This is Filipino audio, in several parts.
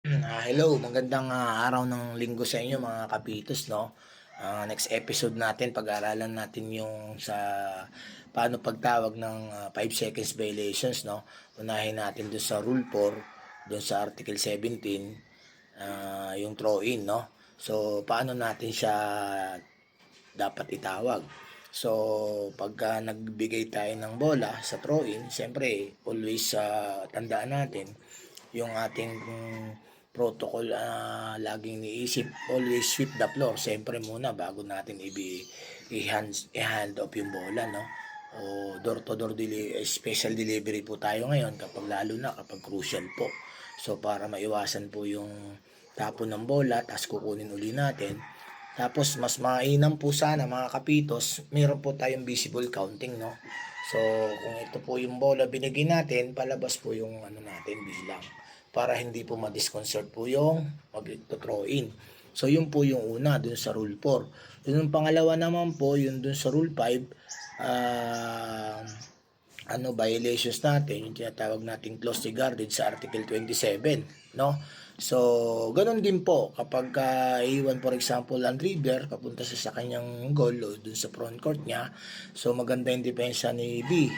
Hello, magandang araw ng linggo sa inyo mga kapitos, no? Next episode natin, pag-aaralan natin yung sa paano pagtawag ng 5 seconds violations, no? Unahin natin doon sa Rule 4, doon sa Article 17, yung throw-in, no? So, paano natin siya dapat itawag? So, pagka nagbigay tayo ng bola sa throw-in, siyempre, always tandaan natin yung ating protocol, laging niisip, always sweep the floor. Siyempre muna, bago natin i-hand off yung bola, no? O door to door special delivery po tayo ngayon, kapag lalo na kapag crucial po. So, para maiwasan po yung tapon ng bola, tapos kukunin uli natin. Tapos, mas mainam po sana mga kapitos, meron po tayong visible counting, no? So, kung ito po yung bola binigay natin, palabas po yung natin bilang, para hindi po ma-disconcert po yung mag-throw in. So, yun po yung una dun sa Rule 4. Yung pangalawa naman po, yun dun sa Rule 5, violations natin, yung tinatawag nating closely guarded sa Article 27, no? So, ganun din po kapag iwan for example ang dribble papunta sa kanyang goal o dun sa front court niya. So, maganda yung depensa ni B.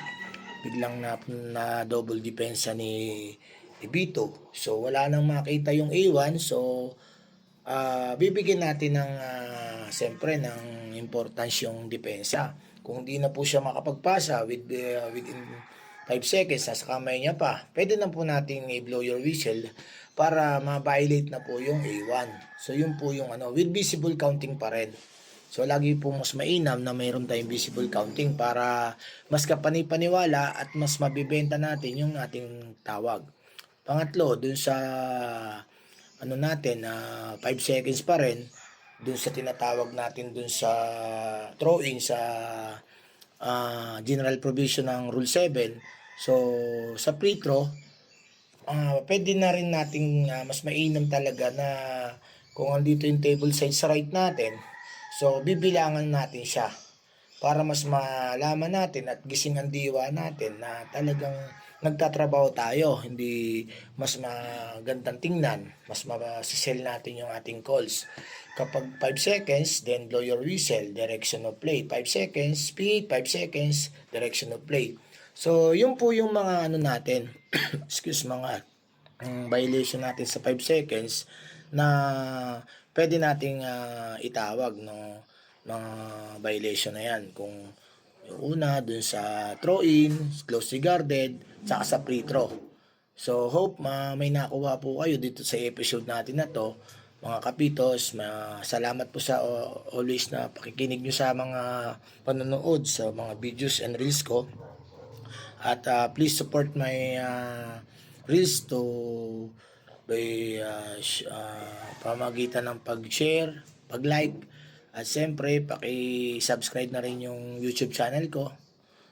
Biglang na double depensa ni B2. So, wala nang makita yung A1. So, bibigyan natin ng siyempre ng importance yung depensa. Kung di na po siya makapagpasa within 5 seconds, nasa kamay niya pa, pwede na po natin i-blow your whistle para ma-violate na po yung A1. So, yun po yung with visible counting pa rin. So, lagi po mas mainam na mayroon tayong visible counting para mas kapanipaniwala at mas mabibenta natin yung ating tawag. Pangatlo, dun sa natin, 5 seconds pa rin, dun sa tinatawag natin dun sa throwing sa general provision ng Rule 7. So, sa free throw, pwede na rin nating mas mainam talaga na kung andito yung table side sa right natin, so bibilangan natin siya para mas malaman natin at gising ang diwa natin na talagang nagtatrabaho tayo, hindi mas magandang tingnan, mas masisell natin yung ating calls. Kapag 5 seconds, then blow your whistle, direction of play. 5 seconds, speed, 5 seconds, direction of play. So, yun po yung mga natin, mga violation natin sa 5 seconds na pwede nating itawag, no, mga violation na yan. Kung yung una dun sa throw-in, closely guarded, saka sa free throw. So, hope may nakuha po kayo dito sa episode natin na to. Mga kapitos, salamat po sa always na pakikinig nyo sa mga panonood sa mga videos and reels ko. At please support my reels to by pamagitan ng pag-share, pag-like, at siyempre paki-subscribe na rin yung YouTube channel ko,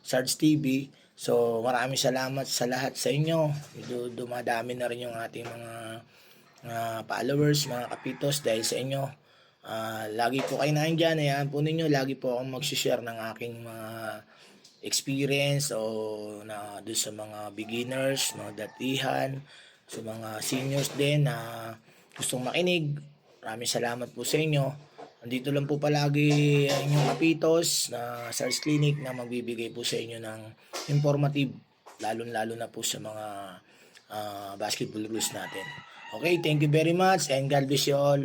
Sarge TV. So, maraming salamat sa lahat sa inyo. Dumadami na rin yung ating mga followers, mga kapitos, dahil sa inyo. Lagi po kayo nandiyan, ayan po ninyo, lagi po akong mag-share ng aking mga experience o na doon sa mga beginners, no, datihan, sa mga seniors din na gustong makinig. Maraming salamat po sa inyo. Andito lang po palagi ang inyong kapitos na SARS Clinic na magbibigay po sa inyo ng informative, lalo-lalo na po sa mga basketball rules natin. Okay, thank you very much and God bless you all.